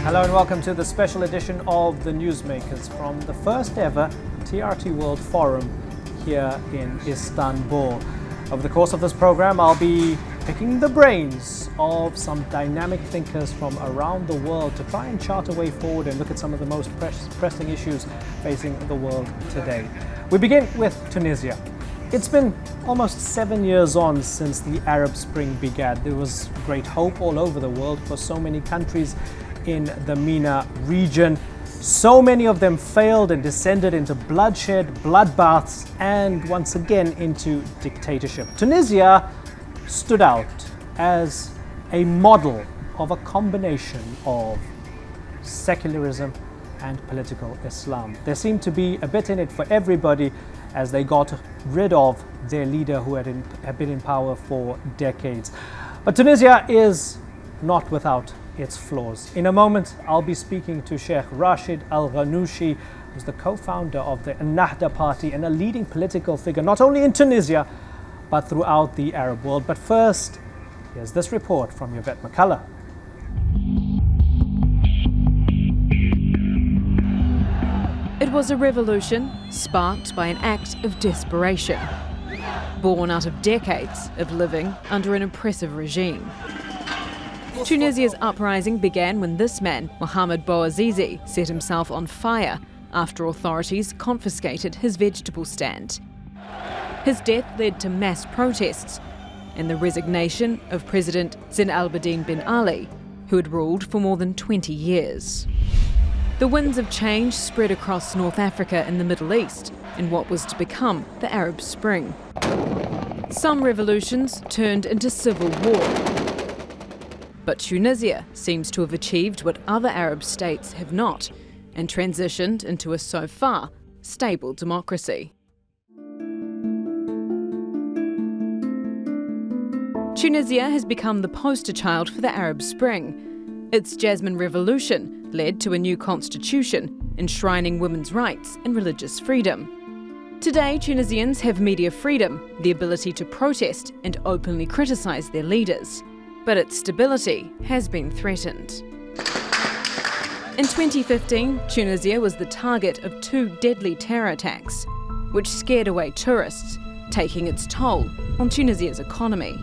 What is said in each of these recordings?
Hello and welcome to the special edition of the Newsmakers from the first ever TRT World Forum here in Istanbul. Over the course of this program, I'll be picking the brains of some dynamic thinkers from around the world to try and chart a way forward and look at some of the most pressing issues facing the world today. We begin with Tunisia. It's been almost 7 years on since the Arab Spring began. There was great hope all over the world for so many countries in the MENA region. So many of them failed and descended into bloodshed, bloodbaths, and once again into dictatorship. Tunisia stood out as a model of a combination of secularism and political Islam. There seemed to be a bit in it for everybody as they got rid of their leader who had been in power for decades. But Tunisia is not without its flaws. In a moment, I'll be speaking to Sheikh Rashid Al-Ghannouchi, who's the co-founder of the Ennahda party and a leading political figure, not only in Tunisia, but throughout the Arab world. But first, here's this report from Yvette McCullough. It was a revolution sparked by an act of desperation, born out of decades of living under an oppressive regime. Tunisia's uprising began when this man, Mohamed Bouazizi, set himself on fire after authorities confiscated his vegetable stand. His death led to mass protests and the resignation of President Zine al-Abidine Ben Ali, who had ruled for more than 20 years. The winds of change spread across North Africa and the Middle East in what was to become the Arab Spring. Some revolutions turned into civil war. But Tunisia seems to have achieved what other Arab states have not, and transitioned into a so far stable democracy. Tunisia has become the poster child for the Arab Spring. Its Jasmine Revolution led to a new constitution enshrining women's rights and religious freedom. Today, Tunisians have media freedom, the ability to protest and openly criticise their leaders. But its stability has been threatened. In 2015, Tunisia was the target of 2 deadly terror attacks, which scared away tourists, taking its toll on Tunisia's economy.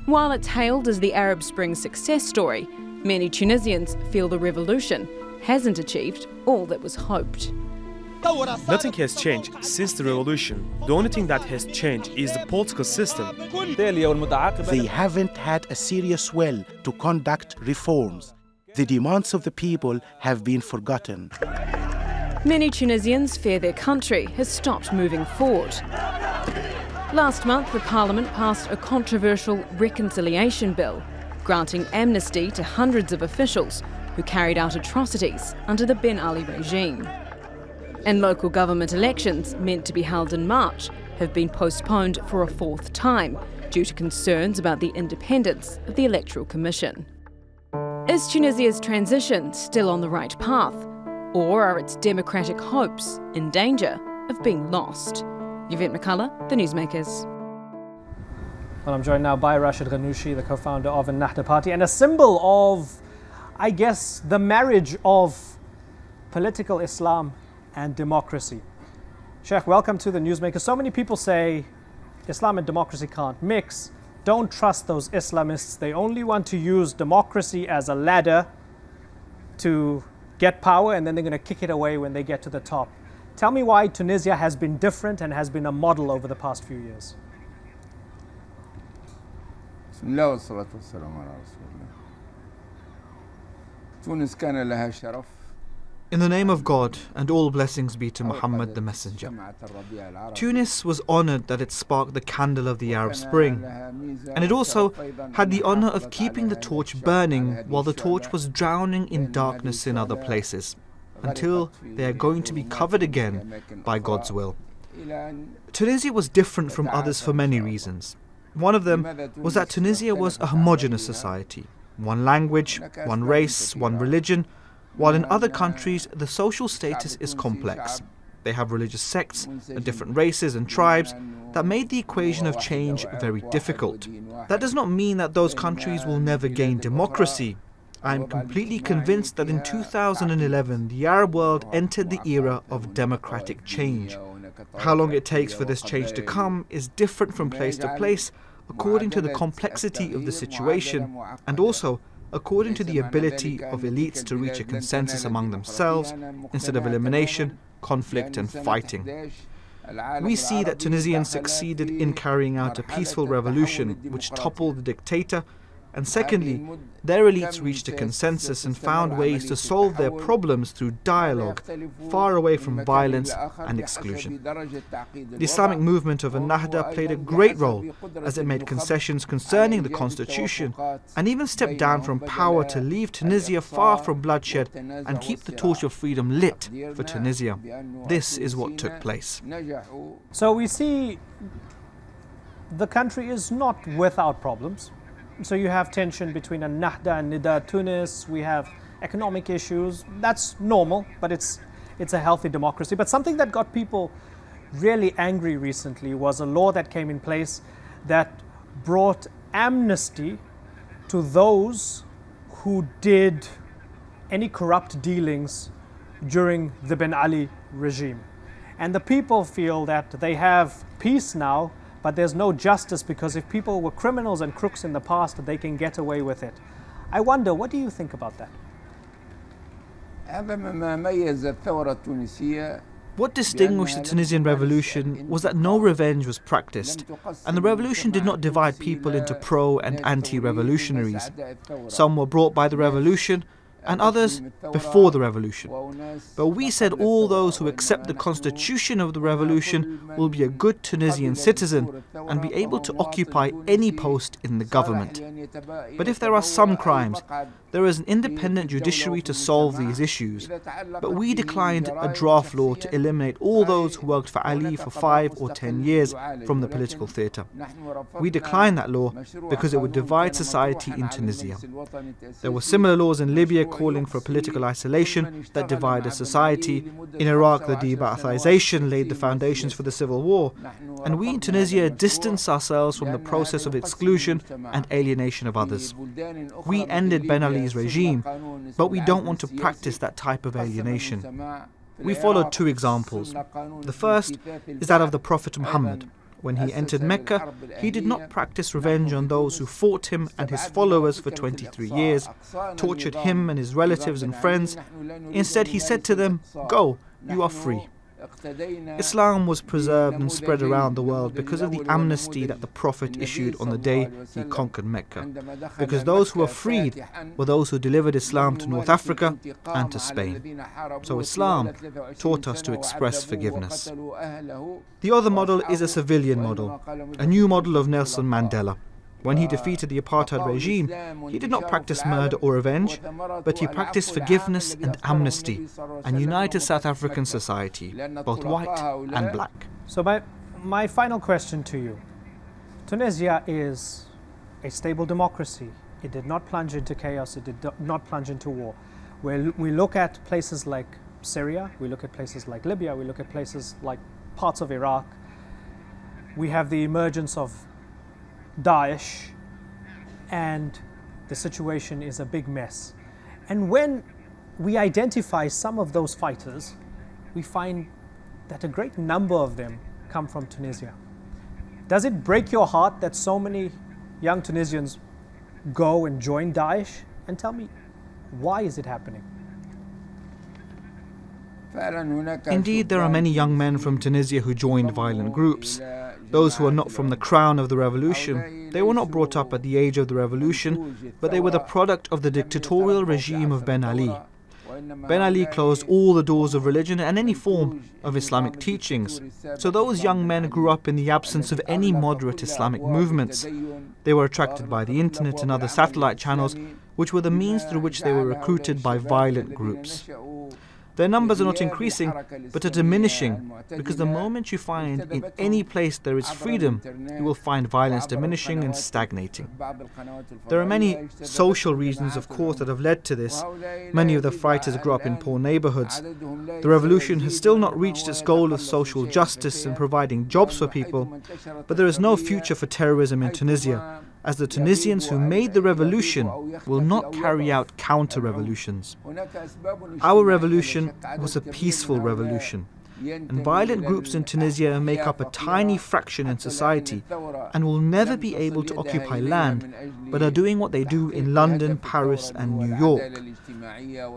While it's hailed as the Arab Spring success story, many Tunisians feel the revolution hasn't achieved all that was hoped. Nothing has changed since the revolution. The only thing that has changed is the political system. They haven't had a serious will to conduct reforms. The demands of the people have been forgotten. Many Tunisians fear their country has stopped moving forward. Last month, the parliament passed a controversial reconciliation bill, granting amnesty to hundreds of officials who carried out atrocities under the Ben Ali regime. And local government elections, meant to be held in March, have been postponed for a 4th time due to concerns about the independence of the Electoral Commission. Is Tunisia's transition still on the right path, or are its democratic hopes in danger of being lost? Yvette McCullough, The Newsmakers. Well, I'm joined now by Rashid Ghannouchi, the co-founder of the Ennahda party and a symbol of, I guess, the marriage of political Islam and democracy. Sheikh, welcome to the Newsmakers. So many people say Islam and democracy can't mix. Don't trust those Islamists. They only want to use democracy as a ladder to get power, and then they're going to kick it away when they get to the top. Tell me why Tunisia has been different and has been a model over the past few years. In the name of God, and all blessings be to Muhammad the Messenger. Tunis was honoured that it sparked the candle of the Arab Spring, and it also had the honour of keeping the torch burning while the torch was drowning in darkness in other places, until they are going to be covered again by God's will. Tunisia was different from others for many reasons. One of them was that Tunisia was a homogeneous society, one language, one race, one religion, while in other countries the social status is complex. They have religious sects and different races and tribes that made the equation of change very difficult. That does not mean that those countries will never gain democracy. I am completely convinced that in 2011 the Arab world entered the era of democratic change. How long it takes for this change to come is different from place to place according to the complexity of the situation and also according to the ability of elites to reach a consensus among themselves instead of elimination, conflict and fighting. We see that Tunisians succeeded in carrying out a peaceful revolution which toppled the dictator, and secondly, their elites reached a consensus and found ways to solve their problems through dialogue, far away from violence and exclusion. The Islamic movement of Ennahda played a great role as it made concessions concerning the constitution and even stepped down from power to leave Tunisia far from bloodshed and keep the torch of freedom lit for Tunisia. This is what took place. So we see the country is not without problems. So you have tension between Ennahda and Nida Tunis, we have economic issues. That's normal, but it's a healthy democracy. But something that got people really angry recently was a law that came in place that brought amnesty to those who did any corrupt dealings during the Ben Ali regime. And the people feel that they have peace now, but there's no justice because if people were criminals and crooks in the past, they can get away with it. I wonder, what do you think about that? What distinguished the Tunisian revolution was that no revenge was practiced, and the revolution did not divide people into pro and anti-revolutionaries. Some were brought by the revolution, and others before the revolution. But we said all those who accept the constitution of the revolution will be a good Tunisian citizen and be able to occupy any post in the government. But if there are some crimes, there is an independent judiciary to solve these issues. But we declined a draft law to eliminate all those who worked for Ali for 5 or 10 years from the political theatre. We declined that law because it would divide society in Tunisia. There were similar laws in Libya calling for political isolation that divided society. In Iraq, the de-Ba'athization laid the foundations for the civil war. And we in Tunisia distanced ourselves from the process of exclusion and alienation of others. We ended Ben Ali's regime, but we don't want to practice that type of alienation. We followed 2 examples. The first is that of the Prophet Muhammad. When he entered Mecca, he did not practice revenge on those who fought him and his followers for 23 years, tortured him and his relatives and friends. Instead, he said to them, "Go, you are free." Islam was preserved and spread around the world because of the amnesty that the Prophet issued on the day he conquered Mecca. Because those who were freed were those who delivered Islam to North Africa and to Spain. So Islam taught us to express forgiveness. The other model is a civilian model, a new model of Nelson Mandela. When he defeated the apartheid regime, he did not practice murder or revenge, but he practiced forgiveness and amnesty and united South African society, both white and black. So my final question to you. Tunisia is a stable democracy. It did not plunge into chaos, it did not plunge into war. We look at places like Syria, we look at places like Libya, we look at places like parts of Iraq. We have the emergence of Daesh, and the situation is a big mess. And when we identify some of those fighters, we find that a great number of them come from Tunisia. Does it break your heart that so many young Tunisians go and join Daesh? And tell me, why is it happening? Indeed, there are many young men from Tunisia who joined violent groups. Those who are not from the crown of the revolution. They were not brought up at the age of the revolution, but they were the product of the dictatorial regime of Ben Ali. Ben Ali closed all the doors of religion and any form of Islamic teachings. So those young men grew up in the absence of any moderate Islamic movements. They were attracted by the internet and other satellite channels, which were the means through which they were recruited by violent groups. Their numbers are not increasing, but are diminishing, because the moment you find in any place there is freedom, you will find violence diminishing and stagnating. There are many social reasons, of course, that have led to this. Many of the fighters grew up in poor neighborhoods. The revolution has still not reached its goal of social justice and providing jobs for people, but there is no future for terrorism in Tunisia. as the Tunisians who made the revolution will not carry out counter-revolutions. Our revolution was a peaceful revolution, and violent groups in Tunisia make up a tiny fraction in society and will never be able to occupy land, but are doing what they do in London, Paris and New York.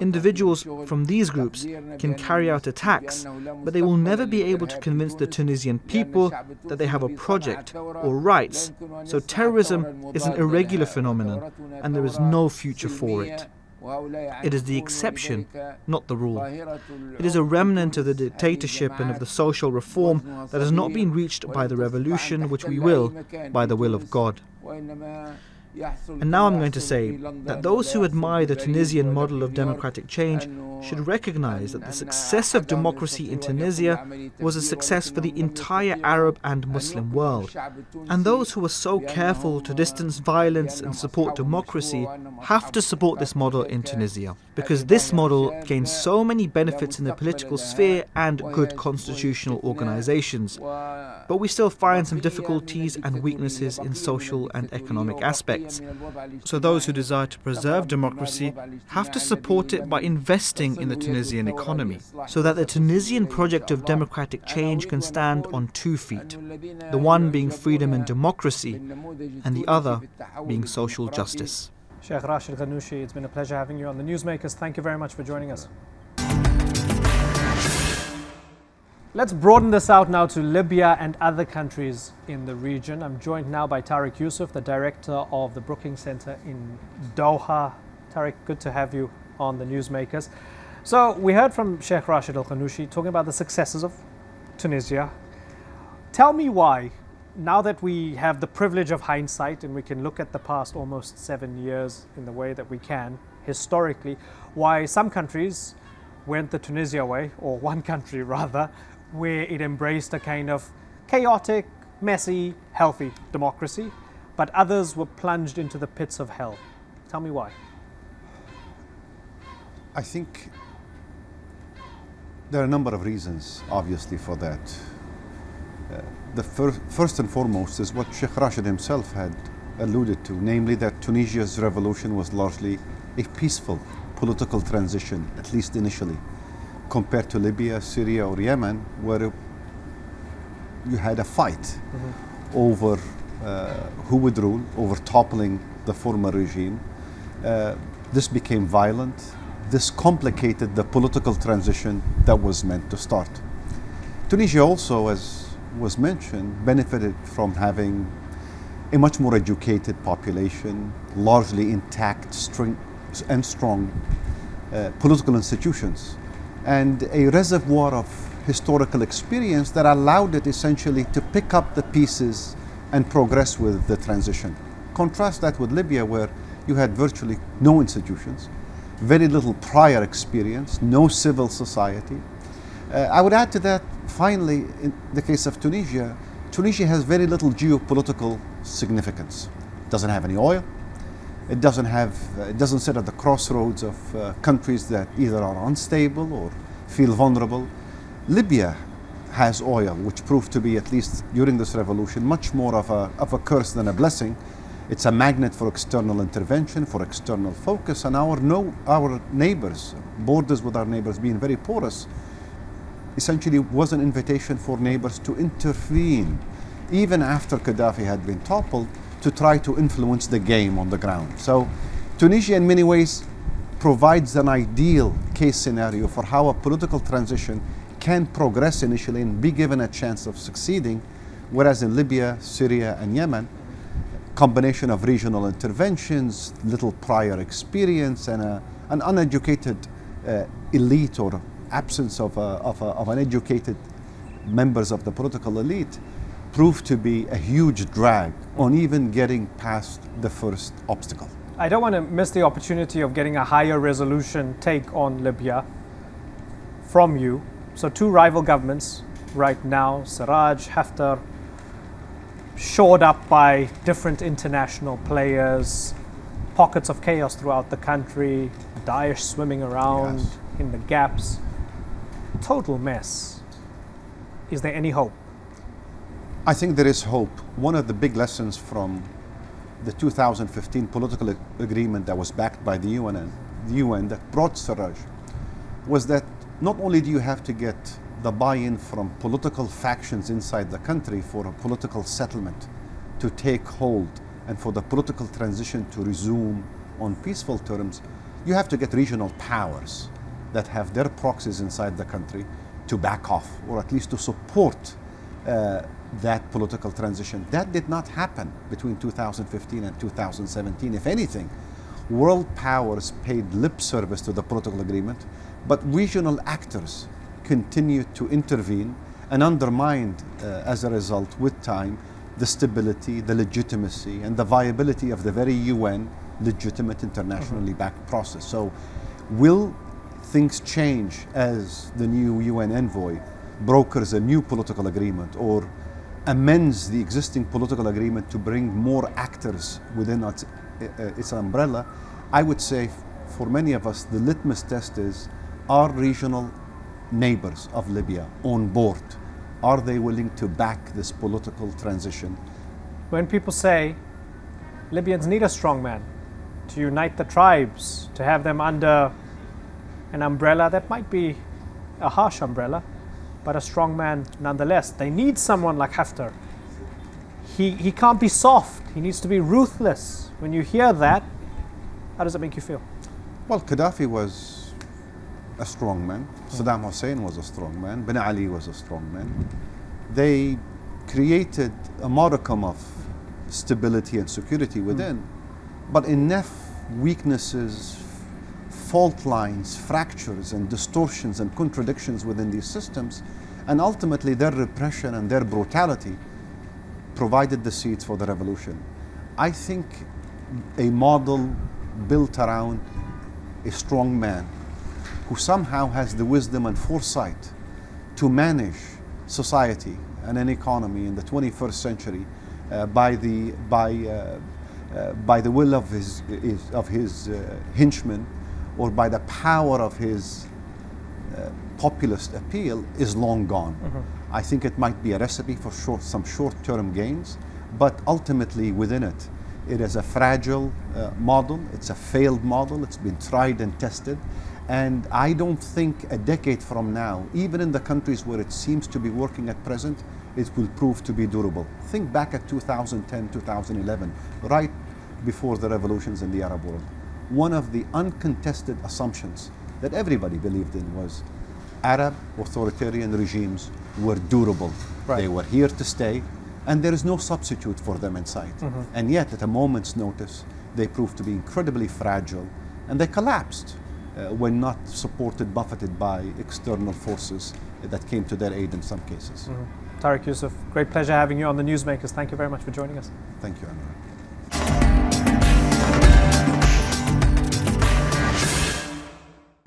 Individuals from these groups can carry out attacks, but they will never be able to convince the Tunisian people that they have a project or rights, so terrorism is an irregular phenomenon and there is no future for it. It is the exception, not the rule. It is a remnant of the dictatorship and of the social reform that has not been reached by the revolution, which we will, by the will of God. And now I'm going to say that those who admire the Tunisian model of democratic change should recognize that the success of democracy in Tunisia was a success for the entire Arab and Muslim world. And those who are so careful to distance violence and support democracy have to support this model in Tunisia, because this model gains so many benefits in the political sphere and good constitutional organizations. But we still find some difficulties and weaknesses in social and economic aspects. So those who desire to preserve democracy have to support it by investing in the Tunisian economy, so that the Tunisian project of democratic change can stand on 2 feet, the one being freedom and democracy, and the other being social justice. Sheikh Rashid Ghannouchi, it's been a pleasure having you on the Newsmakers. Thank you very much for joining us. Let's broaden this out now to Libya and other countries in the region. I'm joined now by Tariq Yusuf, the director of the Brookings Center in Doha. Tariq, good to have you on the Newsmakers. So we heard from Sheikh Rashid Ghannouchi talking about the successes of Tunisia. Tell me why, now that we have the privilege of hindsight and we can look at the past almost 7 years in the way that we can, historically, why some countries went the Tunisia way, or one country rather, where it embraced a kind of chaotic, messy, healthy democracy, but others were plunged into the pits of hell. Tell me why. I think there are a number of reasons, obviously, for that. The first and foremost is what Sheikh Rashid himself had alluded to, namely that Tunisia's revolution was largely a peaceful political transition, at least initially, compared to Libya, Syria or Yemen, where you had a fight over who would rule, over toppling the former regime. This became violent. This complicated the political transition that was meant to start. Tunisia also, as was mentioned, benefited from having a much more educated population, largely intact and strong political institutions, and a reservoir of historical experience that allowed it essentially to pick up the pieces and progress with the transition. Contrast that with Libya, where you had virtually no institutions, very little prior experience, no civil society. I would add to that, finally, in the case of Tunisia, Tunisia has very little geopolitical significance. It doesn't have any oil. It doesn't sit at the crossroads of countries that either are unstable or feel vulnerable. Libya has oil, which proved to be, at least during this revolution, much more of a curse than a blessing. It's a magnet for external intervention, for external focus, and our neighbors, borders with our neighbors being very porous, essentially was an invitation for neighbors to intervene, even after Gaddafi had been toppled, to try to influence the game on the ground. So Tunisia in many ways provides an ideal case scenario for how a political transition can progress initially and be given a chance of succeeding, whereas in Libya, Syria and Yemen, combination of regional interventions, little prior experience, and an uneducated elite, or absence of an educated members of the political elite, proved to be a huge drag on even getting past the first obstacle. I don't want to miss the opportunity of getting a higher resolution take on Libya from you. So 2 rival governments right now, Siraj, Haftar, shored up by different international players, pockets of chaos throughout the country, Daesh swimming around in the gaps. Total mess. Is there any hope? I think there is hope. One of the big lessons from the 2015 political agreement that was backed by the UN that brought Sarraj was that not only do you have to get the buy-in from political factions inside the country for a political settlement to take hold and for the political transition to resume on peaceful terms, you have to get regional powers that have their proxies inside the country to back off, or at least to support that political transition. That did not happen between 2015 and 2017. If anything, world powers paid lip service to the political agreement, but regional actors continued to intervene and undermined, as a result, with time, the stability, the legitimacy, and the viability of the very UN legitimate internationally backed process. So will things change as the new UN envoy brokers a new political agreement or amends the existing political agreement to bring more actors within its umbrella? I would say for many of us, the litmus test is, are regional neighbors of Libya on board? Are they willing to back this political transition? When people say Libyans need a strong man to unite the tribes, to have them under an umbrella that might be a harsh umbrella, but a strong man nonetheless. They need someone like Haftar. He can't be soft. He needs to be ruthless. When you hear that, how does it make you feel? Well, Gaddafi was a strong man. Saddam Hussein was a strong man. Ben Ali was a strong man. They created a modicum of stability and security within, but enough weaknesses, fault lines, fractures and distortions and contradictions within these systems, and ultimately their repression and their brutality provided the seeds for the revolution. I think a model built around a strong man who somehow has the wisdom and foresight to manage society and an economy in the 21st century by the will of his henchmen, or by the power of his populist appeal, is long gone. I think it might be a recipe for some short-term gains, but ultimately within it, it is a fragile model. It's a failed model. It's been tried and tested. And I don't think a decade from now, even in the countries where it seems to be working at present, it will prove to be durable. Think back at 2010, 2011, right before the revolutions in the Arab world. One of the uncontested assumptions that everybody believed in was Arab authoritarian regimes were durable. Right. They were here to stay, and there is no substitute for them in sight. And yet, at a moment's notice, they proved to be incredibly fragile, and they collapsed when not supported, buffeted by external forces that came to their aid in some cases. Tariq Yusuf, great pleasure having you on the Newsmakers. Thank you very much for joining us. Thank you, Anwar.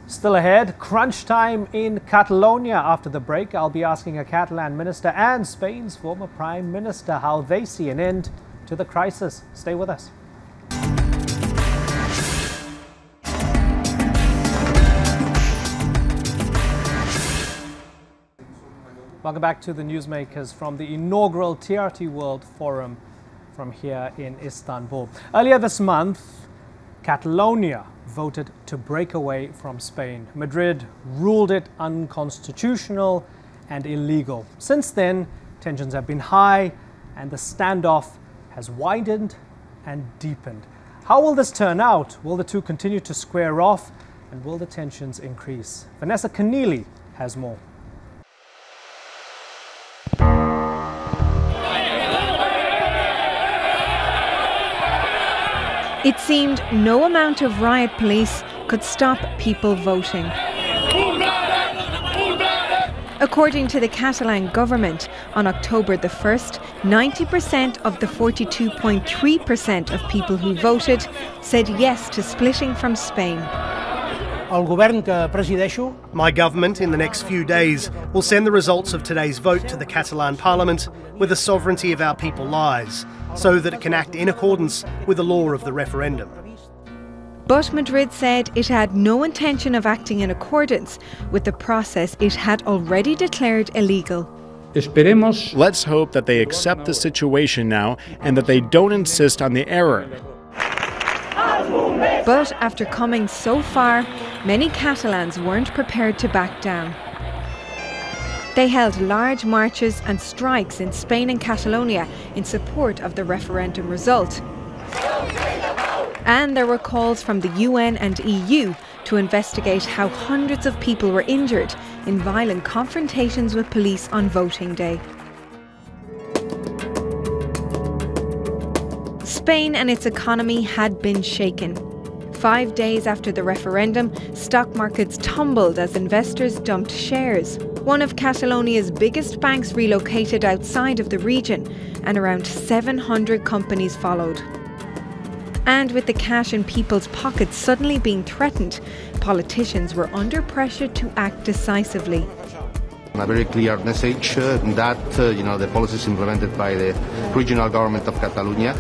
Still ahead, crunch time in Catalonia. After the break, I'll be asking a Catalan minister and Spain's former prime minister how they see an end to the crisis. Stay with us. Welcome back to the Newsmakers from the inaugural TRT World Forum from here in Istanbul. Earlier this month, Catalonia voted to break away from Spain. Madrid ruled it unconstitutional and illegal. Since then, tensions have been high and the standoff has widened and deepened. How will this turn out? Will the two continue to square off, and will the tensions increase? Vanessa Keneally has more. It seemed no amount of riot police could stop people voting. According to the Catalan government, on October the 1st, 90% of the 42.3% of people who voted said yes to splitting from Spain. My government, in the next few days, will send the results of today's vote to the Catalan Parliament where the sovereignty of our people lies, so that it can act in accordance with the law of the referendum. But Madrid said it had no intention of acting in accordance with the process it had already declared illegal. Let's hope that they accept the situation now and that they don't insist on the error. But after coming so far, many Catalans weren't prepared to back down. They held large marches and strikes in Spain and Catalonia in support of the referendum result. And there were calls from the UN and EU to investigate how hundreds of people were injured in violent confrontations with police on voting day. Spain and its economy had been shaken. 5 days after the referendum, stock markets tumbled as investors dumped shares. One of Catalonia's biggest banks relocated outside of the region, and around 700 companies followed. And with the cash in people's pockets suddenly being threatened, politicians were under pressure to act decisively. A very clear message that the policies implemented by the regional government of Catalonia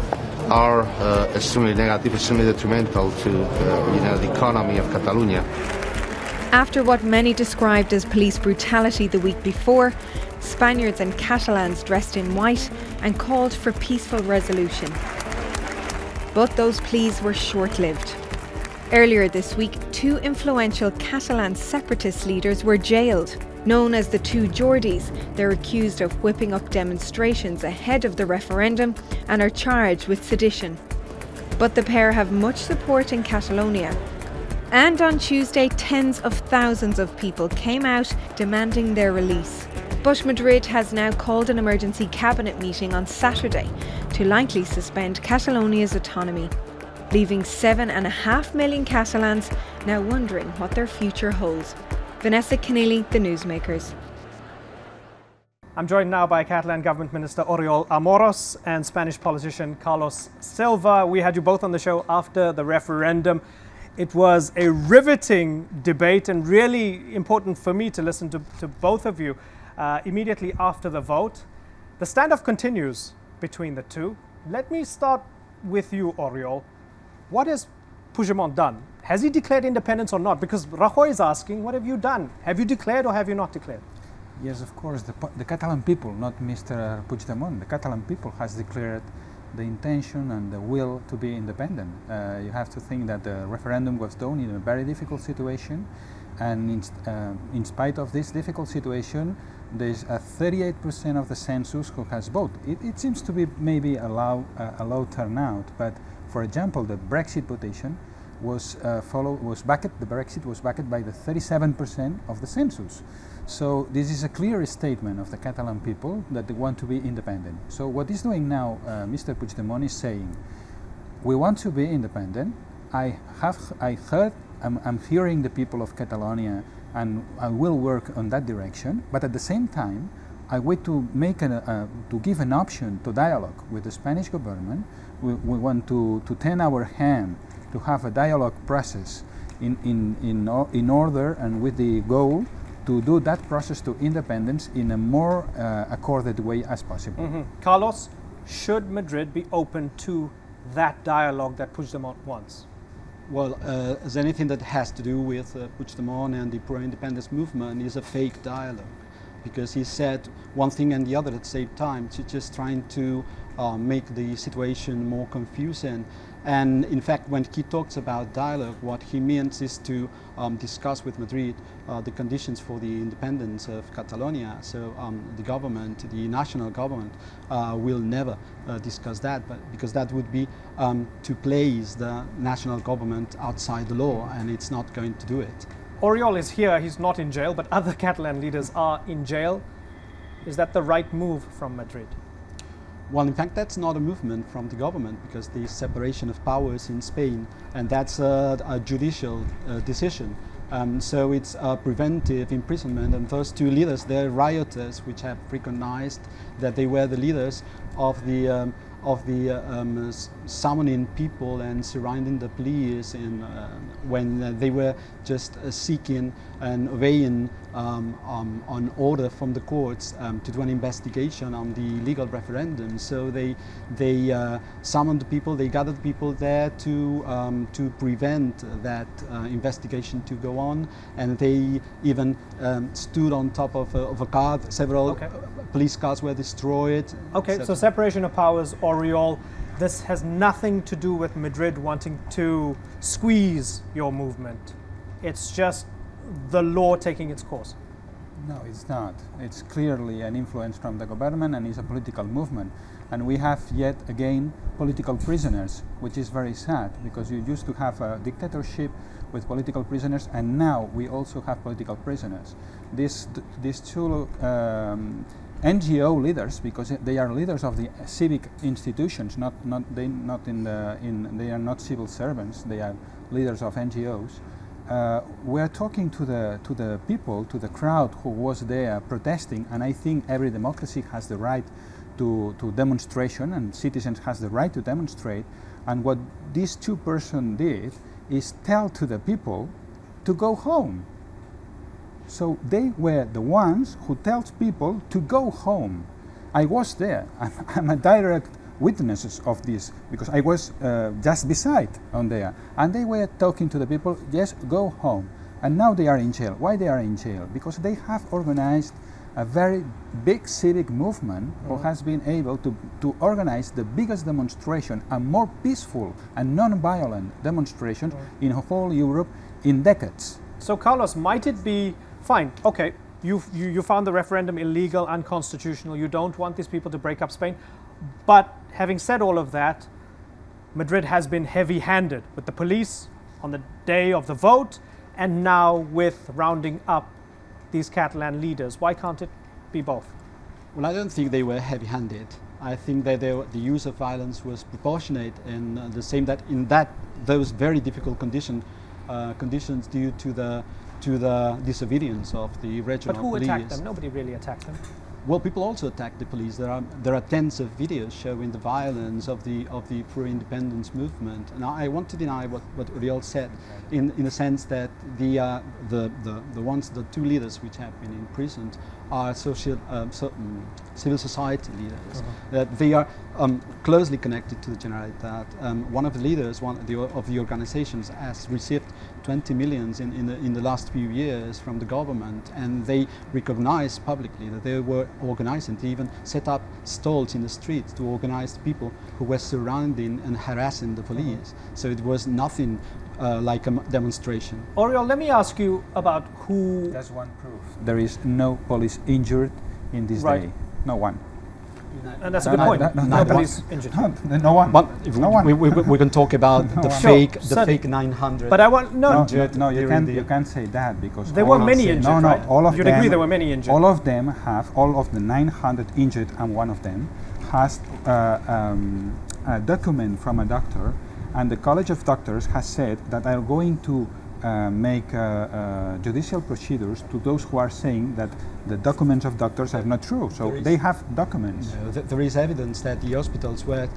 are extremely negative, extremely detrimental to the economy of Catalonia. After what many described as police brutality the week before, Spaniards and Catalans dressed in white and called for peaceful resolution. But those pleas were short-lived. Earlier this week, 2 influential Catalan separatist leaders were jailed. Known as the 2 Jordis, they're accused of whipping up demonstrations ahead of the referendum and are charged with sedition. But the pair have much support in Catalonia. And on Tuesday, tens of thousands of people came out demanding their release. But Madrid has now called an emergency cabinet meeting on Saturday to likely suspend Catalonia's autonomy, leaving 7.5 million Catalans now wondering what their future holds. Vanessa Keneally, The Newsmakers. I'm joined now by Catalan Government Minister Oriol Amorós and Spanish politician Carlos Silva. We had you both on the show after the referendum. It was a riveting debate and really important for me to listen to both of you immediately after the vote. The standoff continues between the two. Let me start with you, Oriol. What has Puigdemont done? Has he declared independence or not? Because Rajoy is asking, what have you done? Have you declared or have you not declared? Yes, of course, the Catalan people, not Mr. Puigdemont, the Catalan people has declared the intention and the will to be independent. You have to think that the referendum was done in a very difficult situation, and in spite of this difficult situation, there's a 38% of the census who has voted. It seems to be maybe a low turnout, but for example, the Brexit votation was backed by the 37% of the census. So this is a clear statement of the Catalan people that they want to be independent. So what is doing now, Mr. Puigdemont is saying, we want to be independent. I'm hearing the people of Catalonia, and I will work on that direction. But at the same time, I want to make to give an option to dialogue with the Spanish government. We want to tend our hand to have a dialogue process in order and with the goal to do that process to independence in a more accorded way as possible. Mm-hmm. Carlos, should Madrid be open to that dialogue that Puigdemont wants? Well, as anything that has to do with Puigdemont and the pro-independence movement is a fake dialogue, because he said one thing and the other at the same time, just trying to make the situation more confusing. And in fact, when he talks about dialogue, what he means is to discuss with Madrid the conditions for the independence of Catalonia. So the government, the national government, will never discuss that, but because that would be to place the national government outside the law, and it's not going to do it. Oriol is here, he's not in jail, but other Catalan leaders are in jail. Is that the right move from Madrid? Well, in fact, that's not a movement from the government, because the separation of powers in Spain, and that's a judicial decision. So it's a preventive imprisonment, and those 2 leaders, they're rioters, which have recognized that they were the leaders of the summoning people and surrounding the police when they were just seeking and obeying on order from the courts to do an investigation on the legal referendum. So they summoned people, they gathered people there to prevent that investigation to go on, and they even stood on top of a car. Several police cars were destroyed. Okay, so separation of powers, Oriol. This has nothing to do with Madrid wanting to squeeze your movement. It's just the law taking its course. No, it's not. It's clearly an influence from the government, and it's a political movement. And we have yet again political prisoners, which is very sad, because you used to have a dictatorship with political prisoners, and now we also have political prisoners. These two NGO leaders, because they are leaders of the civic institutions, they are not civil servants. They are leaders of NGOs. We are talking to the people, to the crowd who was there protesting, and I think every democracy has the right to demonstration, and citizens has the right to demonstrate. And what these two persons did is tell to the people to go home. So they were the ones who tells people to go home. I was there. I'm a direct witness of this, because I was just beside on there, and they were talking to the people, yes, go home. And now they are in jail. Why they are in jail? Because they have organized a very big civic movement who has been able to organize the biggest demonstration, a more peaceful and non-violent demonstration in whole Europe in decades. So Carlos, might it be fine? Okay, you found the referendum illegal, unconstitutional. You don't want these people to break up Spain. But having said all of that, Madrid has been heavy-handed with the police on the day of the vote, and now with rounding up these Catalan leaders. Why can't it be both? Well, I don't think they were heavy-handed. I think that the use of violence was proportionate, and the same that in those very difficult conditions due to the disobedience of the regional police. But who attacked them? Nobody really attacked them. Well, people also attack the police. There are tens of videos showing the violence of the pro-independence movement. And I want to deny what Oriol said, in the sense that the two leaders which have been imprisoned are civil society leaders. That they are closely connected to the Generalitat. One of the leaders, of the organizations, has received 20 million in the last few years from the government, and they recognized publicly that they were organizing. They even set up stalls in the streets to organize people who were surrounding and harassing the police. So it was nothing like a demonstration. Oriol, let me ask you about who... That's one proof. There is no police injured in this day. No one. And that's a good point. No police injured. No one. But if we can talk about the fake 900. But I want no, you can't say that, because there were many injured. Right? All of You'd them, agree there were many injured. All of them have, all of the 900 injured, and one of them has a document from a doctor, and the College of Doctors has said that they are going to make judicial procedures to those who are saying that the documents of doctors are not true. So they have documents. No, there is evidence that the hospitals were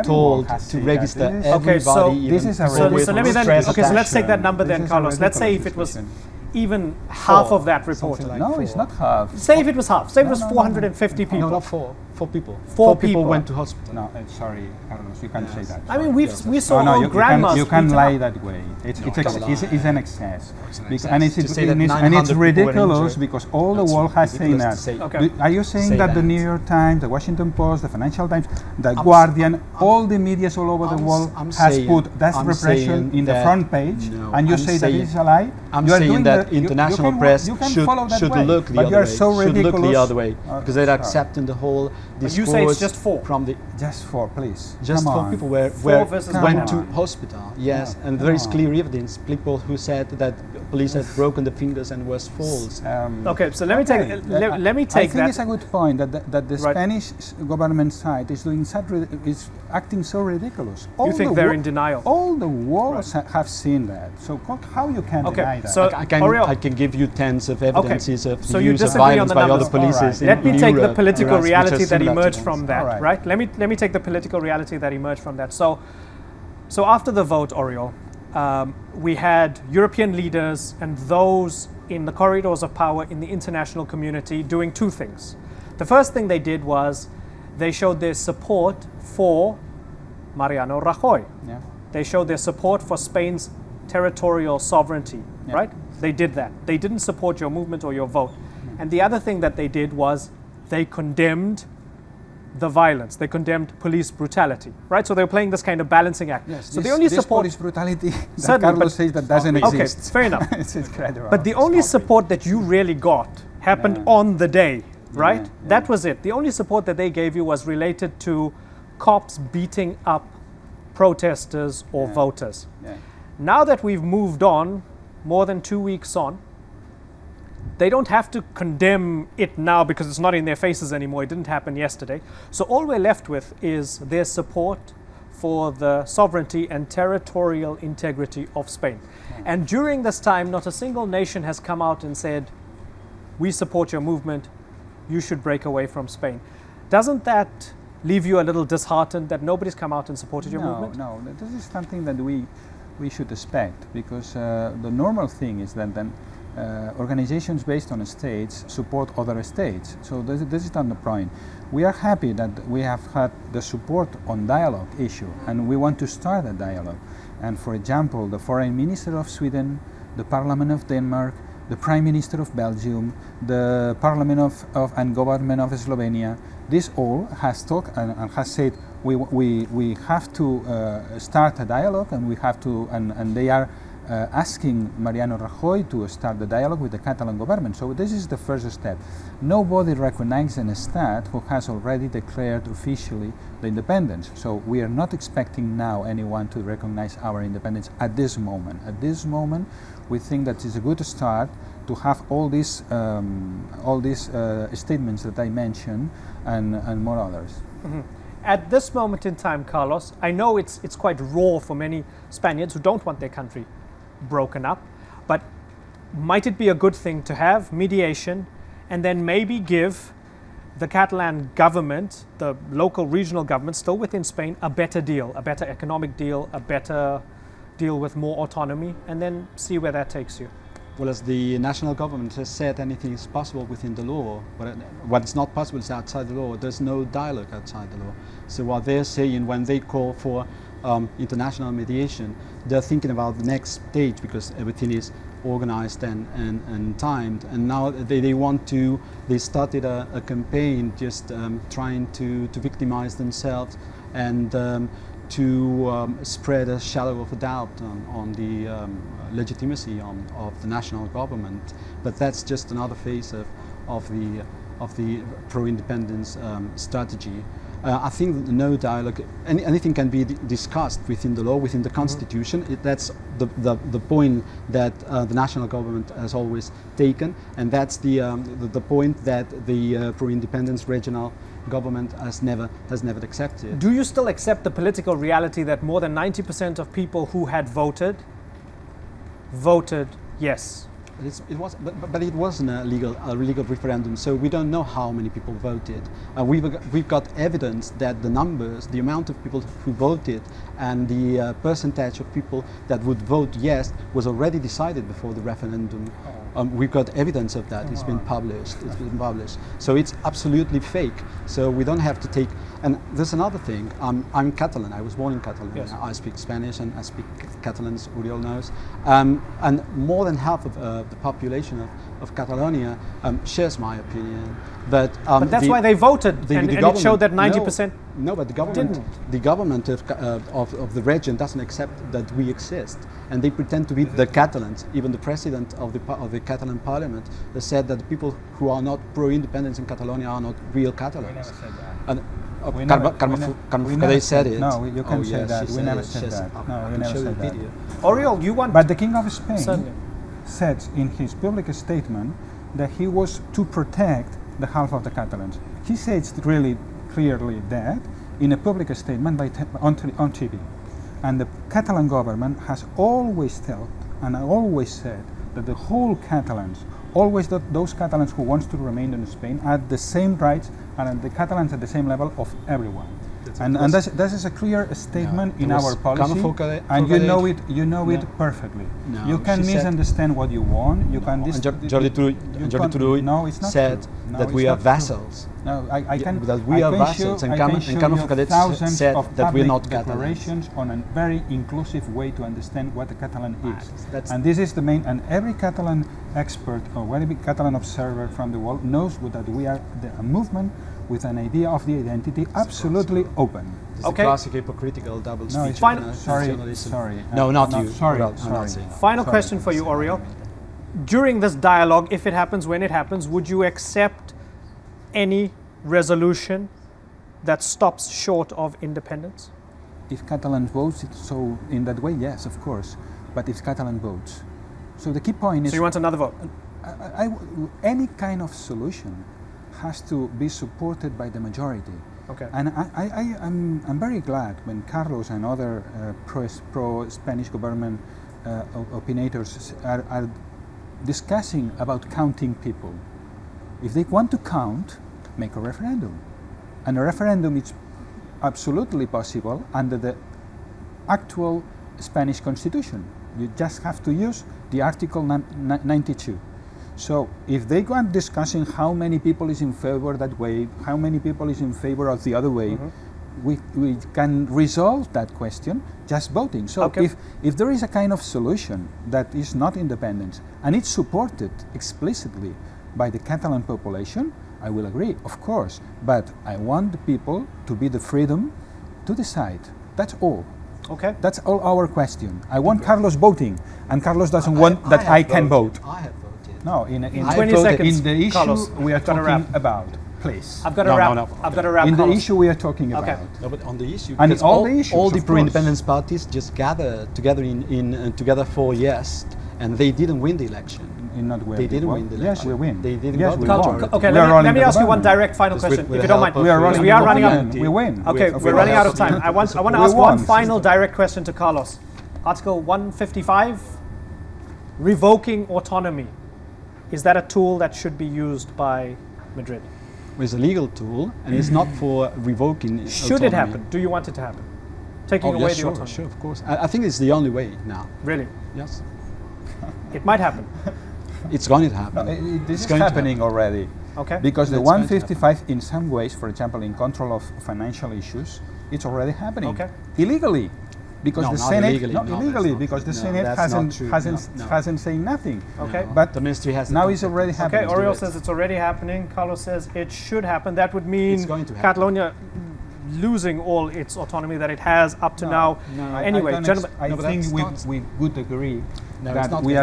told to register everybody. Okay, so this is a so let me then. Okay, so let's take that number then, Carlos. Let's say if it was even half of that reported. Like no, it's not half. Say if it was half. Say it was 450 people. No, not four. 4 people. 4 people went to hospital. No, sorry, Carlos, you can't say that. I mean, we saw old grandmas. You can't lie that way. It's an excess. And it's ridiculous, because all the world has said that. Are you saying that the New York Times, the Washington Post, the Financial Times, the Guardian, all the media all over the world has put that repression in the front page, and you say that it's a lie? I'm saying that international press should look the other way, because they're accepting the whole. But you say it's just 4 from the just 4, please. Just 4 people went to hospital. Yes, and there is clear evidence. People who said that police had broken the fingers and was false. Okay, so let me take I think it's a good point that the Spanish government side is doing is acting so ridiculous. You think they're in denial? All the world have seen that. So how you can deny that? So I can give you tens of evidences of the use of violence by other police. Let me take the political reality that he emerged from that, right? Let me take the political reality that emerged from that. So after the vote, Oriol, we had European leaders and those in the corridors of power in the international community doing two things. The first thing they did was they showed their support for Mariano Rajoy. Yeah. They showed their support for Spain's territorial sovereignty, right? They did that. They didn't support your movement or your vote. And the other thing that they did was they condemned the violence. They condemned police brutality, right? So they were playing this kind of balancing act. Yes, so the only support police brutality that Carlos says that doesn't exist. Okay, fair enough. It's incredible. But the only support that you really got happened on the day, right? That was it. The only support that they gave you was related to cops beating up protesters or voters. Now that we've moved on, more than 2 weeks on, they don't have to condemn it now because it's not in their faces anymore. It didn't happen yesterday. So all we're left with is their support for the sovereignty and territorial integrity of Spain. And during this time, not a single nation has come out and said, we support your movement, you should break away from Spain. Doesn't that leave you a little disheartened that nobody's come out and supported your movement? No, this is something that we should expect, because the normal thing is that then organizations based on states support other states. So this is not the point. We are happy that we have had the support on dialogue issue, and we want to start a dialogue. And for example, the Foreign Minister of Sweden, the Parliament of Denmark, the Prime Minister of Belgium, the Parliament of and Government of Slovenia, this all has talked and has said we have to start a dialogue, and we have to, and they are asking Mariano Rajoy to start the dialogue with the Catalan government. So this is the first step. Nobody recognizes a state who has already declared officially the independence. So we are not expecting now anyone to recognize our independence at this moment. At this moment, we think that it's a good start to have all these statements that I mentioned and more others. Mm-hmm. At this moment in time, Carlos, I know it's quite raw for many Spaniards who don't want their country broken up, but might it be a good thing to have mediation and then maybe give the Catalan government, the local regional government still within Spain, a better deal, a better economic deal, a better deal with more autonomy, and then see where that takes you? Well, as the national government has said, anything is possible within the law. But what's not possible is outside the law. There's no dialogue outside the law. So what they're saying when they call for international mediation, they're thinking about the next stage, because everything is organized and timed. And now they started a campaign just trying to victimize themselves and to spread a shadow of a doubt on the legitimacy of the national government. But that's just another phase of the pro-independence strategy. I think no dialogue, anything can be discussed within the law, within the constitution. That's the point that the national government has always taken, and that's the point that the pro-independence regional government has never accepted. Do you still accept the political reality that more than 90% of people who had voted yes? But it wasn't a legal referendum, so we don't know how many people voted. We've got evidence that the numbers, the amount of people who voted, and the percentage of people that would vote yes was already decided before the referendum. We've got evidence of that. It's been published. So it's absolutely fake. So we don't have to take. And there's another thing. I'm Catalan. I was born in Catalonia. Yes. I speak Spanish and I speak Catalan, as Oriol knows. And more than half of the population of Catalonia shares my opinion. But that's why they voted, and it showed that 90%. No, but the government of the region doesn't accept that we exist, and they pretend to be the Catalans. Even the president of the Catalan parliament has said that the people who are not pro-independence in Catalonia are not real Catalans. They said it. No, you can't say that. We never said that. No, we never said that. Oriol, you want? But the King of Spain said in his public statement that he was to protect the half of the Catalans. He says really clearly that in a public statement on TV. And the Catalan government has always felt and always said that the whole Catalans always those Catalans who want to remain in Spain are the same rights and the Catalans at the same level of everyone. And that is a clear statement in our policy, and you know it perfectly. No, you can misunderstand what you want. You can. Jordi Turull said that we are vassals. No, I can. That we are vassals, and Carme Forcadell said that we are not declarations on a very inclusive way to understand what a Catalan is. And this is the main. And every Catalan expert or every Catalan observer from the world knows that we are a movement with an idea of the identity absolutely open. It's a classic hypocritical double speech. Sorry. No, not you. Sorry. Final question for you, Oriol. During this dialogue, if it happens, when it happens, would you accept any resolution that stops short of independence? If Catalan votes so in that way, yes, of course. But if Catalan votes, so the key point is. So you want another vote? Any kind of solution has to be supported by the majority. Okay. And I'm very glad when Carlos and other pro-Spanish government opinators are discussing about counting people. If they want to count, make a referendum. And a referendum is absolutely possible under the actual Spanish constitution. You just have to use the Article 92. So if they go on discussing how many people is in favor that way, how many people is in favor of the other way, we can resolve that question just voting. So if there is a kind of solution that is not independence and it's supported explicitly by the Catalan population, I will agree, of course. But I want the people to be the freedom to decide. That's all. Okay. That's all our question. I want Carlos voting, and Carlos doesn't want that I can vote. I have voted. No, in 20 seconds. In the issue Carlos, we are talking about, please. I've got to wrap. I've got to wrap. In Carlos. the issue we are talking about. No, but on the issue, and all the pro-independence parties just gathered together together for yes, and they didn't win the election. They didn't win the election. Yes, we win. They didn't. Yes, we won. Okay, let me ask you one direct final question, if you don't mind. We are running out. We win. Okay, we're running out of time. I want to ask one final direct question to Carlos. Article 155, revoking autonomy. Is that a tool that should be used by Madrid? It's a legal tool, and it's not for revoking Should it happen? Do you want it to happen? Taking away the autonomy? Sure, of course. I think it's the only way now. Really? Yes. It might happen. It's going to happen. No, this is happening already. Okay. Because the 155, in some ways, for example, in control of financial issues, it's already happening. Okay. Illegally. Because the Senate, illegally, because the Senate hasn't said nothing. Okay, but the ministry has. Now it's already happening. Okay, Oriol says it's already happening. Carlos says it should happen. That would mean Catalonia losing all its autonomy that it has up to now. Anyway, gentlemen, I think we would agree that we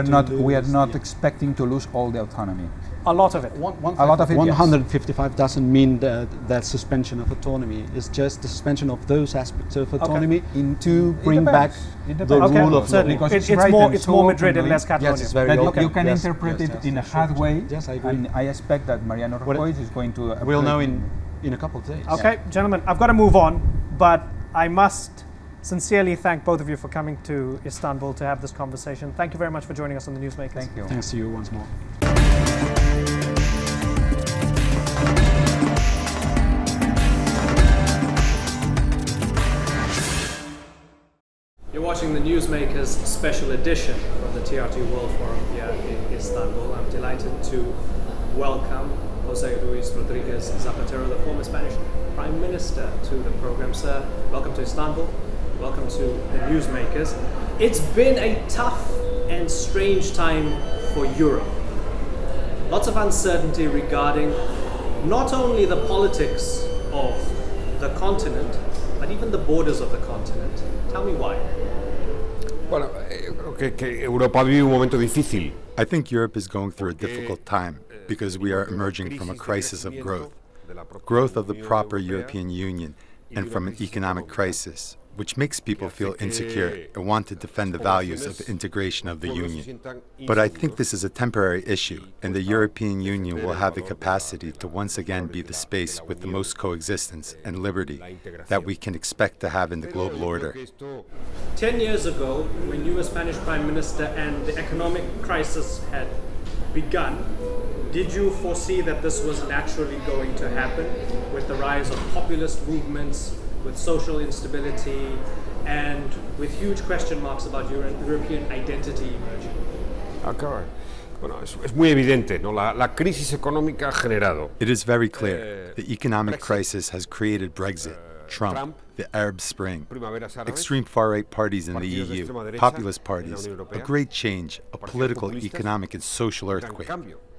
are not expecting to lose all the autonomy. A lot of it. A lot of it. 155 doesn't mean that suspension of autonomy. It's just the suspension of those aspects of autonomy to bring back the rule of law. Because it's more Madrid and less Catalonia. Yes, it's very open. You can interpret it in a hard way. Yes, I agree. And I expect that Mariano Rajoy is going to. We'll know in a couple of days. Okay, gentlemen, I've got to move on, but I must sincerely thank both of you for coming to Istanbul to have this conversation. Thank you very much for joining us on the Newsmakers. Thank you. Thanks to you once more. You're watching the Newsmakers special edition of the TRT World Forum here in Istanbul. I'm delighted to welcome José Luis Rodríguez Zapatero, the former Spanish Prime Minister, to the program. Sir, welcome to Istanbul. Welcome to the Newsmakers. It's been a tough and strange time for Europe. Lots of uncertainty regarding not only the politics of the continent, but even the borders of the continent. Tell me why. Bueno, creo que Europa vive un momento difícil. I think Europe is going through a difficult time because we are emerging from a crisis of growth of the proper European Union, and from an economic crisis, which makes people feel insecure and want to defend the values of the integration of the Union. But I think this is a temporary issue, and the European Union will have the capacity to once again be the space with the most coexistence and liberty that we can expect to have in the global order. 10 years ago, when you were Spanish Prime Minister and the economic crisis had begun. Did you foresee that this was naturally going to happen with the rise of populist movements, with social instability, and with huge question marks about European identity emerging? Bueno, es muy evidente, ¿no? La crisis económica ha generado. It is very clear. The economic crisis has created Brexit, Trump, the Arab Spring, extreme far-right parties in the EU, populist parties, a great change, a political, economic, and social earthquake.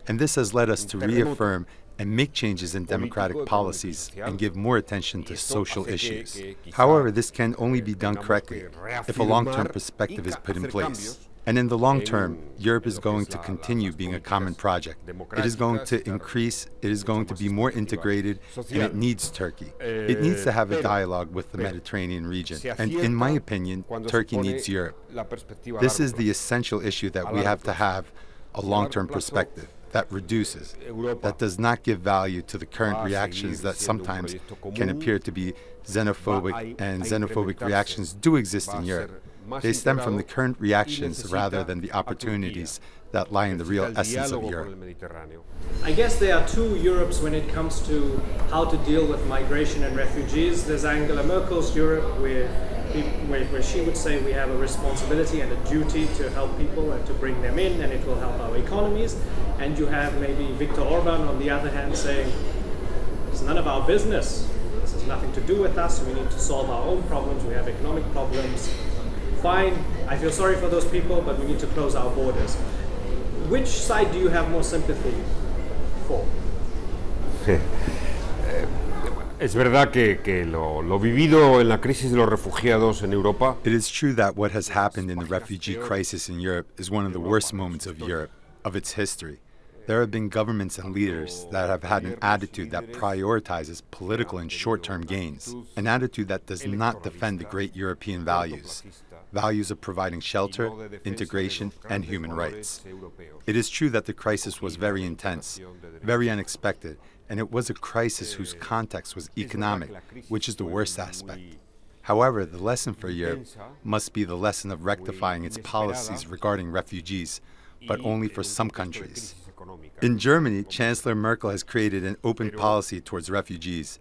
And this has led us to reaffirm and make changes in democratic policies and give more attention to social issues. However, this can only be done correctly if a long-term perspective is put in place. And in the long term, Europe is going to continue being a common project. It is going to increase, it is going to be more integrated, and it needs Turkey. It needs to have a dialogue with the Mediterranean region. And in my opinion, Turkey needs Europe. This is the essential issue that we have to have a long-term perspective that reduces, that does not give value to the current reactions that sometimes can appear to be xenophobic, and xenophobic reactions do exist in Europe. They stem from the current reactions rather than the opportunities that lie in the real essence of Europe. I guess there are two Europes when it comes to how to deal with migration and refugees. There's Angela Merkel's Europe, where she would say we have a responsibility and a duty to help people and to bring them in, and it will help our economies. And you have maybe Viktor Orban on the other hand saying, it's none of our business, this has nothing to do with us, we need to solve our own problems, we have economic problems. Fine, I feel sorry for those people, but we need to close our borders. Which side do you have more sympathy for? Es verdad que lo vivido en la crisis de los refugiados en Europa. It is true that what has happened in the refugee crisis in Europe is one of the worst moments of Europe, of its history. There have been governments and leaders that have had an attitude that prioritizes political and short-term gains, an attitude that does not defend the great European values, values of providing shelter, integration, and human rights. It is true that the crisis was very intense, very unexpected, and it was a crisis whose context was economic, which is the worst aspect. However, the lesson for Europe must be the lesson of rectifying its policies regarding refugees, but only for some countries. In Germany, Chancellor Merkel has created an open policy towards refugees.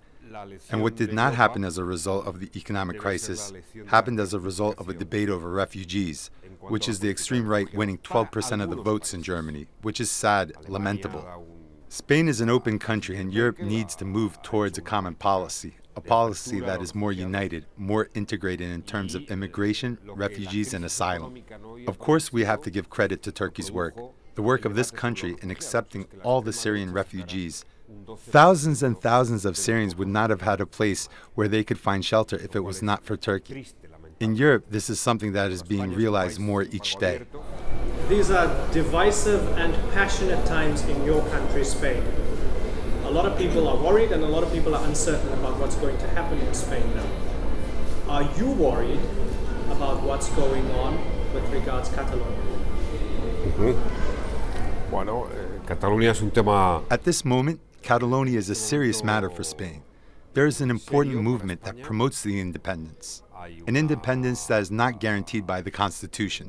And what did not happen as a result of the economic crisis happened as a result of a debate over refugees, which is the extreme right winning 12% of the votes in Germany, which is sad, lamentable. Spain is an open country, and Europe needs to move towards a common policy, a policy that is more united, more integrated in terms of immigration, refugees, and asylum. Of course, we have to give credit to Turkey's work, the work of this country in accepting all the Syrian refugees. Thousands and thousands of Syrians would not have had a place where they could find shelter if it was not for Turkey. In Europe, this is something that is being realized more each day. These are divisive and passionate times in your country, Spain. A lot of people are worried and a lot of people are uncertain about what's going to happen in Spain now. Are you worried about what's going on with regards to Catalonia? Bueno, Catalunya es un tema. At this moment, Catalonia is a serious matter for Spain. There is an important movement that promotes the independence, an independence that is not guaranteed by the Constitution.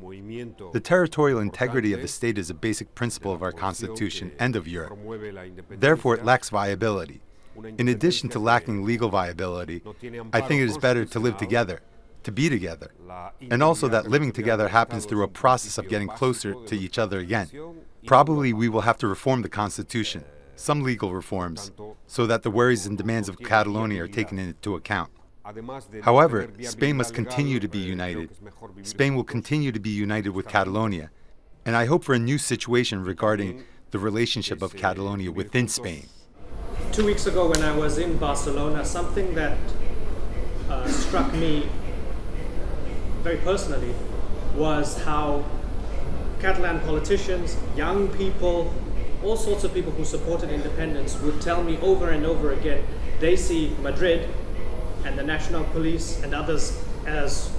The territorial integrity of the state is a basic principle of our Constitution and of Europe. Therefore, it lacks viability. In addition to lacking legal viability, I think it is better to live together, to be together, and also that living together happens through a process of getting closer to each other again. Probably we will have to reform the Constitution, some legal reforms, so that the worries and demands of Catalonia are taken into account. However, Spain must continue to be united. Spain will continue to be united with Catalonia, and I hope for a new situation regarding the relationship of Catalonia within Spain. 2 weeks ago when I was in Barcelona, something that struck me very personally was how Catalan politicians, young people, all sorts of people who supported independence would tell me over and over again they see Madrid and the national police and others as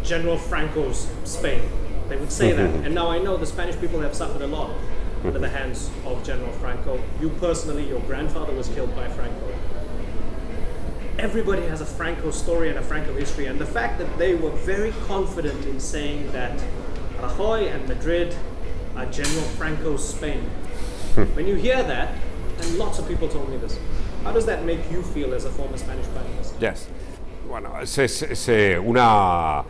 General Franco's Spain. They would say that, and now I know the Spanish people have suffered a lot under the hands of General Franco. You personally, your grandfather was killed by Franco. Everybody has a Franco story and a Franco history, and the fact that they were very confident in saying that Rajoy and Madrid a General Franco's Spain. When you hear that, and lots of people told me this, how does that make you feel as a former Spanish Prime Minister? Yes. Bueno, es una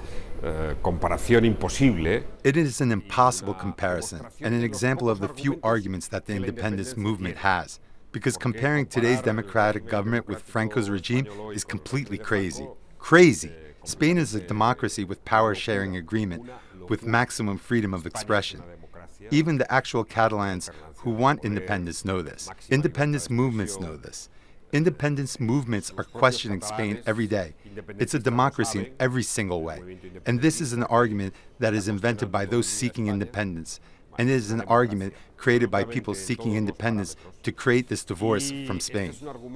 comparación imposible. It is an impossible comparison and an example of the few arguments that the independence movement has. Because comparing today's democratic government with Franco's regime is completely crazy. Crazy! Spain is a democracy with power-sharing agreement, with maximum freedom of expression. Even the actual Catalans who want independence know this. Independence movements know this. Independence movements are questioning Spain every day. It's a democracy in every single way. And this is an argument that is invented by those seeking independence. And it is an argument created by people seeking independence to create this divorce from Spain.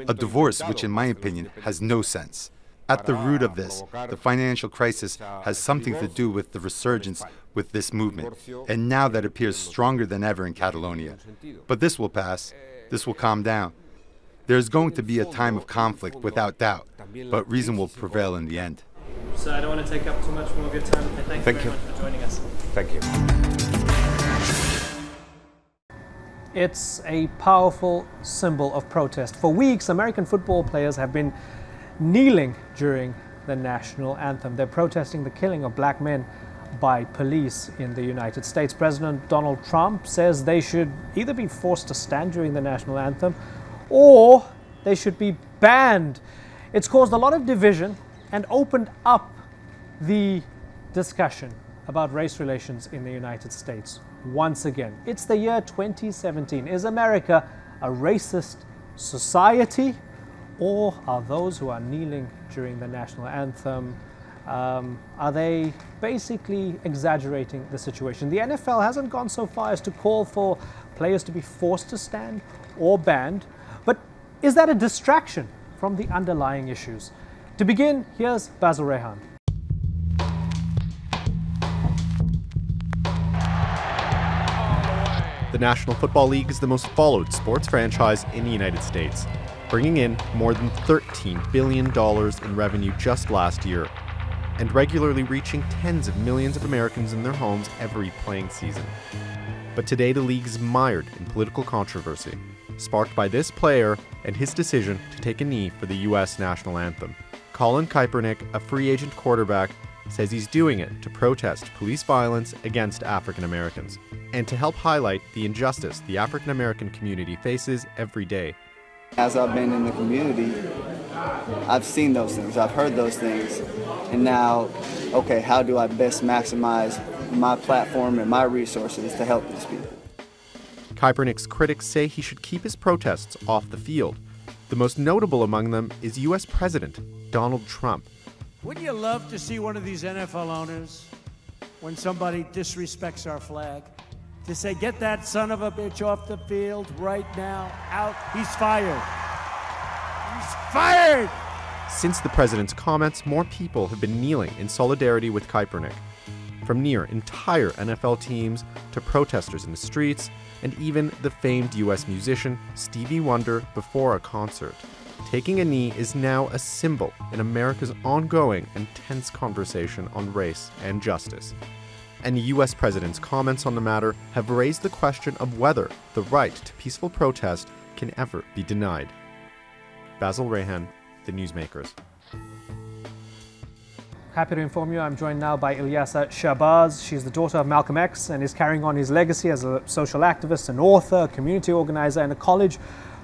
A divorce which, in my opinion, has no sense. At the root of this, the financial crisis has something to do with the resurgence with this movement, and now that appears stronger than ever in Catalonia. But this will pass. This will calm down. There's going to be a time of conflict, without doubt, but reason will prevail in the end. So I don't want to take up too much more of your time. Thank you very much for joining us. Thank you. It's a powerful symbol of protest. For weeks, American football players have been kneeling during the national anthem. They're protesting the killing of black men by police in the United States. President Donald Trump says they should either be forced to stand during the national anthem or they should be banned. It's caused a lot of division and opened up the discussion about race relations in the United States. Once again, it's the year 2017. Is America a racist society, or are those who are kneeling during the national anthem, are they basically exaggerating the situation? The NFL hasn't gone so far as to call for players to be forced to stand or banned, but is that a distraction from the underlying issues? To begin, here's Basil Rehan. The National Football League is the most followed sports franchise in the United States, bringing in more than $13 billion in revenue just last year, and regularly reaching tens of millions of Americans in their homes every playing season. But today the league is mired in political controversy, sparked by this player and his decision to take a knee for the U.S. national anthem. Colin Kaepernick, a free agent quarterback, says he's doing it to protest police violence against African Americans and to help highlight the injustice the African American community faces every day. As I've been in the community, I've seen those things, I've heard those things, and now, okay, how do I best maximize my platform and my resources to help these people? Kaepernick's critics say he should keep his protests off the field. The most notable among them is U.S. President Donald Trump. Wouldn't you love to see one of these NFL owners, when somebody disrespects our flag, to say, get that son of a bitch off the field right now, out, he's fired. He's fired! Since the president's comments, more people have been kneeling in solidarity with Kaepernick, from near entire NFL teams to protesters in the streets, and even the famed U.S. musician Stevie Wonder before a concert. Taking a knee is now a symbol in America's ongoing and tense conversation on race and justice. And the U.S. president's comments on the matter have raised the question of whether the right to peaceful protest can ever be denied. Basil Rehan, The Newsmakers. Happy to inform you, I'm joined now by Elias Shabazz. She's the daughter of Malcolm X and is carrying on his legacy as a social activist, an author, community organizer, and a college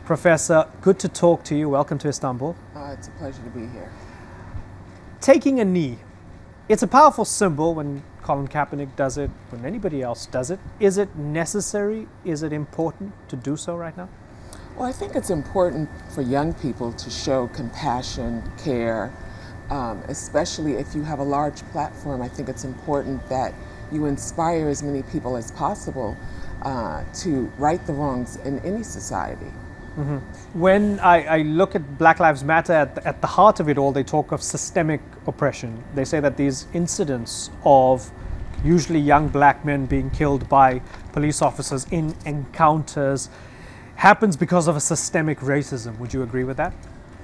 professor. Good to talk to you. Welcome to Istanbul. It's a pleasure to be here. Taking a knee. It's a powerful symbol when Colin Kaepernick does it, when anybody else does it. Is it necessary? Is it important to do so right now? Well, I think it's important for young people to show compassion, care, especially if you have a large platform. I think it's important that you inspire as many people as possible to right the wrongs in any society. Mm-hmm. When I look at Black Lives Matter, at the heart of it all, they talk of systemic oppression. They say that these incidents of usually young black men being killed by police officers in encounters happens because of a systemic racism. Would you agree with that?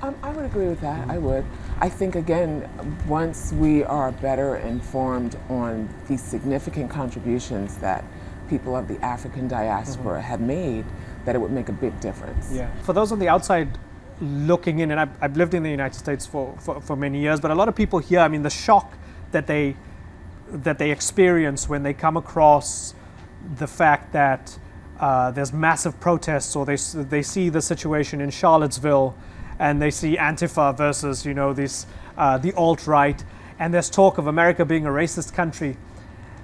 I would agree with that. I would. I think, again, once we are better informed on the significant contributions that people of the African diaspora have made, that it would make a big difference. Yeah. For those on the outside looking in, and I've lived in the United States for many years, but a lot of people here, I mean, the shock that they experience when they come across the fact that there's massive protests, or they see the situation in Charlottesville, and they see Antifa versus, you know, the alt-right, and there's talk of America being a racist country.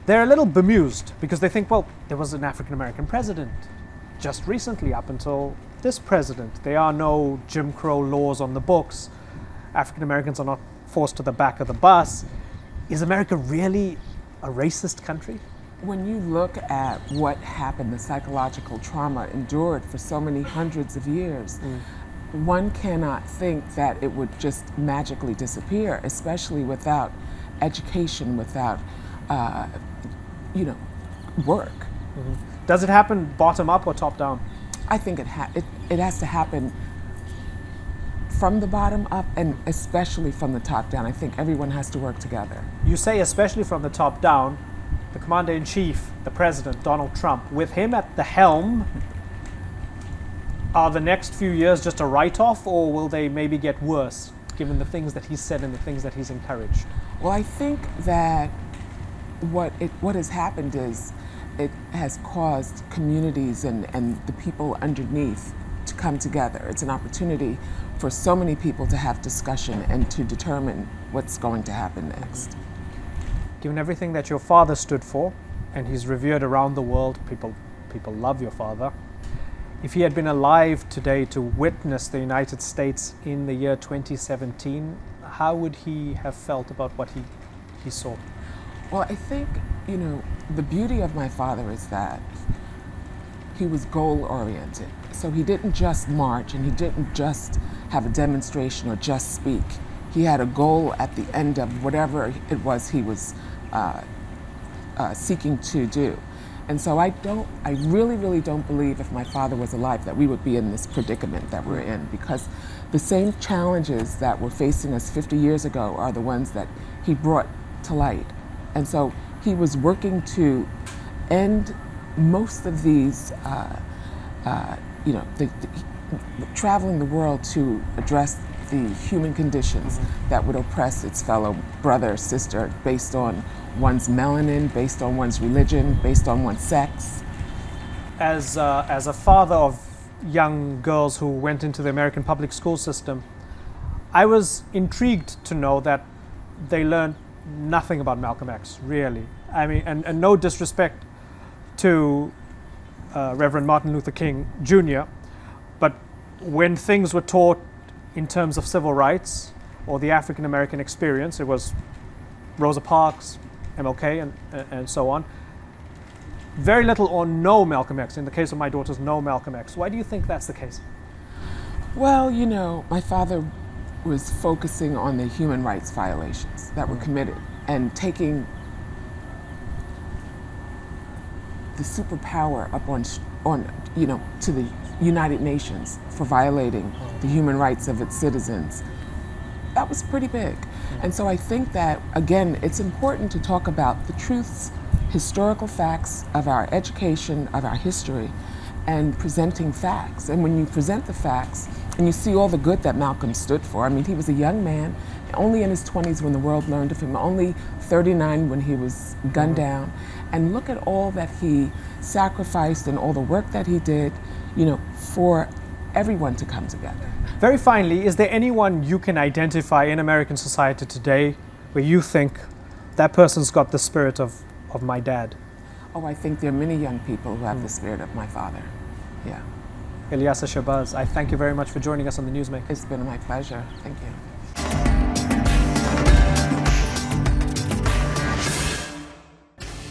They're a little bemused because they think, well, there was an African-American president just recently up until this president. There are no Jim Crow laws on the books. African-Americans are not forced to the back of the bus. Is America really a racist country? When you look at what happened, the psychological trauma endured for so many hundreds of years, one cannot think that it would just magically disappear, especially without education, without, work. Does it happen bottom up or top down? I think it has to happen from the bottom up, and especially from the top down. I think everyone has to work together. You say especially from the top down. The Commander-in-Chief, the President, Donald Trump, with him at the helm, are the next few years just a write-off, or will they maybe get worse, given the things that he's said and the things that he's encouraged? Well, I think that what has happened is it has caused communities and the people underneath to come together. It's an opportunity for so many people to have discussion and to determine what's going to happen next. Given everything that your father stood for, and he's revered around the world, people love your father. If he had been alive today to witness the United States in the year 2017, how would he have felt about what he saw? Well, I think, the beauty of my father is that he was goal-oriented. So he didn't just march, and he didn't just have a demonstration or just speak. He had a goal at the end of whatever it was he was seeking to do. And so I really, really don't believe if my father was alive that we would be in this predicament that we're in, because the same challenges that were facing us 50 years ago are the ones that he brought to light. And so he was working to end most of these, traveling the world to address the human conditions that would oppress its fellow brother or sister based on one's melanin, based on one's religion, based on one's sex. As a father of young girls who went into the American public school system, I was intrigued to know that they learned nothing about Malcolm X, really. I mean, and no disrespect to Reverend Martin Luther King Jr., but when things were taught in terms of civil rights or the African American experience, it was Rosa Parks, MLK, and so on. Very little or no Malcolm X. In the case of my daughters, no Malcolm X. Why do you think that's the case? Well, my father was focusing on the human rights violations that were committed and taking the superpower up on to the United Nations for violating the human rights of its citizens. That was pretty big. And so I think that, again, it's important to talk about the truths, historical facts of our education, of our history, and presenting facts. And when you present the facts, and you see all the good that Malcolm stood for. I mean, he was a young man, only in his 20s when the world learned of him, only 39 when he was gunned down. And look at all that he sacrificed and all the work that he did, for everyone to come together. Very finally, is there anyone you can identify in American society today where you think that person's got the spirit of my dad? Oh, I think there are many young people who have the spirit of my father. Yeah. Elias Shabazz, I thank you very much for joining us on the Newsmakers. It's been my pleasure. Thank you.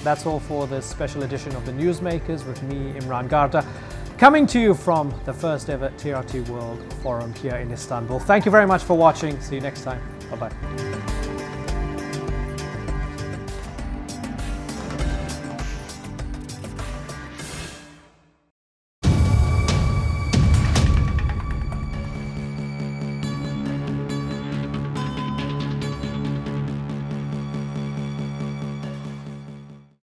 That's all for this special edition of the Newsmakers with me, Imran Garda, coming to you from the first ever TRT World Forum here in Istanbul. Thank you very much for watching. See you next time. Bye-bye.